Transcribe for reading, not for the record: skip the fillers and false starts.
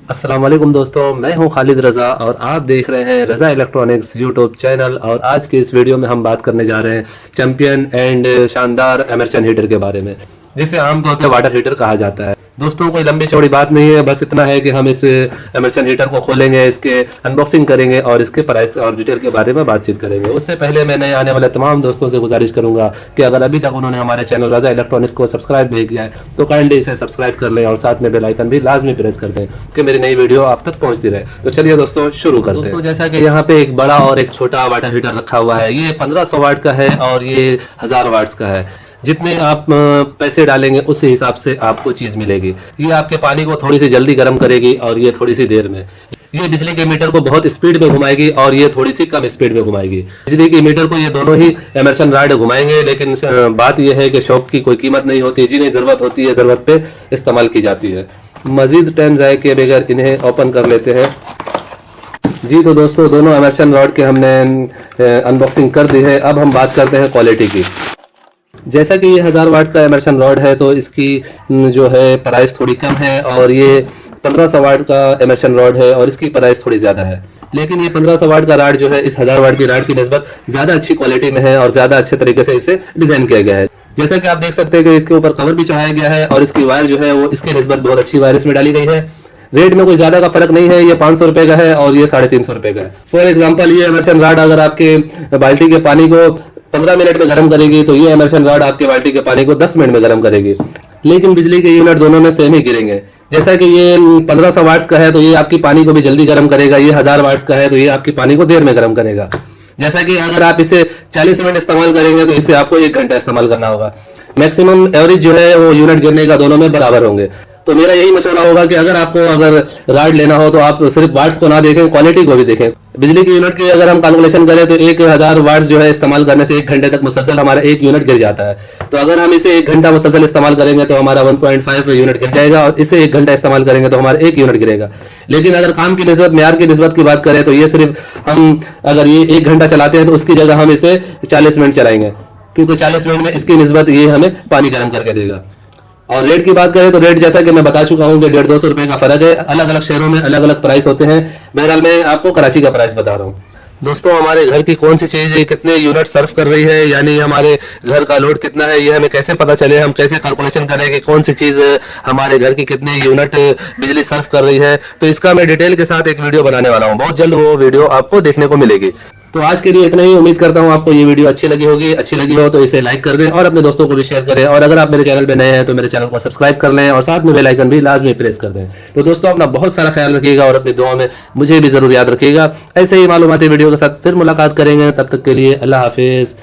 अस्सलाम वालेकुम दोस्तों, मैं हूं खालिद रज़ा और आप देख रहे हैं रज़ा इलेक्ट्रॉनिक्स यूट्यूब चैनल। और आज के इस वीडियो में हम बात करने जा रहे हैं चैंपियन एंड शानदार इमर्शन हीटर के बारे में, जिसे आमतौर पर वाटर हीटर कहा जाता है। दोस्तों, कोई लंबी चौड़ी बात नहीं है, बस इतना है कि हम इस इमर्शन हीटर को खोलेंगे, इसके अनबॉक्सिंग करेंगे और इसके प्राइस और डिटेल के बारे में बातचीत करेंगे। उससे पहले मैं नए आने वाले तमाम दोस्तों से गुजारिश करूंगा कि अगर अभी तक उन्होंने हमारे चैनल रज़ा इलेक्ट्रॉनिक्स को सब्सक्राइब नहीं किया है तो काइंडली इसे सब्सक्राइब कर लें और साथ में बेल आइकन भी लाजमी प्रेस कर दें कि मेरी नई वीडियो आप तक पहुंचती रहे। तो चलिए दोस्तों, शुरू करते हैं। दोस्तों, जैसा कि यहाँ पे एक बड़ा और एक छोटा वाटर हीटर रखा हुआ है, ये 1500 वाट का है और ये 1000 वाट्स का है। जितने आप पैसे डालेंगे उस हिसाब से आपको चीज मिलेगी। ये आपके पानी को थोड़ी सी जल्दी गर्म करेगी और ये थोड़ी सी देर में। ये बिजली के मीटर को बहुत स्पीड में घुमाएगी और ये थोड़ी सी कम स्पीड में घुमाएगी। बिजली के मीटर को ये दोनों ही इमर्शन रॉड घुमाएंगे, लेकिन बात यह है कि शौक की कोई कीमत नहीं होती। जिन्हें जरूरत होती है जरूरत पे इस्तेमाल की जाती है। मजीद टाइम जाए के बगैर इन्हें ओपन कर लेते हैं। जी तो दोस्तों, दोनों इमर्शन रॉड के हमने अनबॉक्सिंग कर दी है। अब हम बात करते हैं क्वालिटी की। जैसा कि ये 1000 वाट का इमर्शन रॉड है तो इसकी जो है प्राइस थोड़ी कम है, और ये 1500 वाट का इमर्शन रॉड है और इसकी प्राइस थोड़ी ज्यादा है। लेकिन ये 1500 वाट का रॉड जो है इस 1000 वाट की रॉड की निस्बत ज्यादा अच्छी क्वालिटी में है और ज्यादा अच्छे तरीके से इसे डिजाइन किया गया है। जैसा कि आप देख सकते हैं कि इसके ऊपर कवर भी चढ़ाया गया है और इसकी वायर जो है वो इसकी निस्बत बहुत अच्छी वायर इसमें डाली गई है। रेट में कोई ज्यादा का फर्क नहीं है, ये 500 रुपए का है और ये 350 रुपए का है। फॉर एग्जाम्पल, ये इमर्शन रॉड अगर आपके बाल्टी के पानी को 15 मिनट में गर्म करेगी तो ये इमर्शन रॉड आपके बाल्टी के पानी को 10 मिनट में गर्म करेगी। लेकिन बिजली के यूनिट दोनों में सेम ही गिरेंगे। जैसा कि ये 1500 वाट्स का है तो ये आपकी पानी को भी जल्दी गर्म करेगा, ये 1000 वाट्स का है तो ये आपकी पानी को देर में गर्म करेगा। जैसा कि अगर आप इसे 40 मिनट इस्तेमाल करेंगे तो इसे आपको 1 घंटा इस्तेमाल करना होगा। मैक्सिमम एवरेज जो है वो यूनिट गिरने का दोनों में बराबर होंगे। तो मेरा यही मशवरा होगा कि अगर आपको रॉड लेना हो तो आप सिर्फ वाट्स को ना देखें, क्वालिटी को भी देखें। बिजली के यूनिट की अगर हम कैलकुलेशन करें तो 1000 वाट्स जो है इस्तेमाल करने से 1 घंटे तक मुसलसल हमारा 1 यूनिट गिर जाता है। तो अगर हम इसे 1 घंटा मुसलसल इस्तेमाल करेंगे तो हमारा 1.5 यूनिट गिर जाएगा, और इसे 1 घंटा इस्तेमाल करेंगे तो हमारा 1 यूनिट गिरेगा। लेकिन अगर काम की निस्बत, म्यार की निस्बत की बात करें तो ये सिर्फ हम अगर ये 1 घंटा चलाते हैं तो उसकी जगह हम इसे 40 मिनट चलाएंगे, क्योंकि 40 मिनट में इसकी निस्बत ये हमें पानी गर्म करके देगा। और रेट की बात करें तो रेट जैसा कि मैं बता चुका हूं कि 150-200 रुपए का फर्क है। अलग अलग शहरों में अलग अलग प्राइस होते हैं। बहरहाल मैं आपको कराची का प्राइस बता रहा हूं। दोस्तों, हमारे घर की कौन सी चीज कितने यूनिट सर्व कर रही है, यानी हमारे घर का लोड कितना है, ये हमें कैसे पता चले, हम कैसे कैलकुलेशन करें कि कौन सी चीज हमारे घर की कितने यूनिट बिजली सर्व कर रही है, तो इसका मैं डिटेल के साथ एक वीडियो बनाने वाला हूँ। बहुत जल्द वो वीडियो आपको देखने को मिलेगी। तो आज के लिए इतना ही। उम्मीद करता हूँ आपको ये वीडियो अच्छी लगी होगी। अच्छी लगी हो तो इसे लाइक कर दें और अपने दोस्तों को भी शेयर करें। और अगर आप मेरे चैनल पे नए हैं तो मेरे चैनल को सब्सक्राइब कर लें और साथ में बेल आइकन भी लाजमी प्रेस कर दें। तो दोस्तों, अपना बहुत सारा ख्याल रखिएगा और अपनी दुआ में मुझे भी जरूर याद रखिएगा। ऐसे ही मालूमाती वीडियो के साथ फिर मुलाकात करेंगे। तब तक के लिए अल्लाह हाफिज।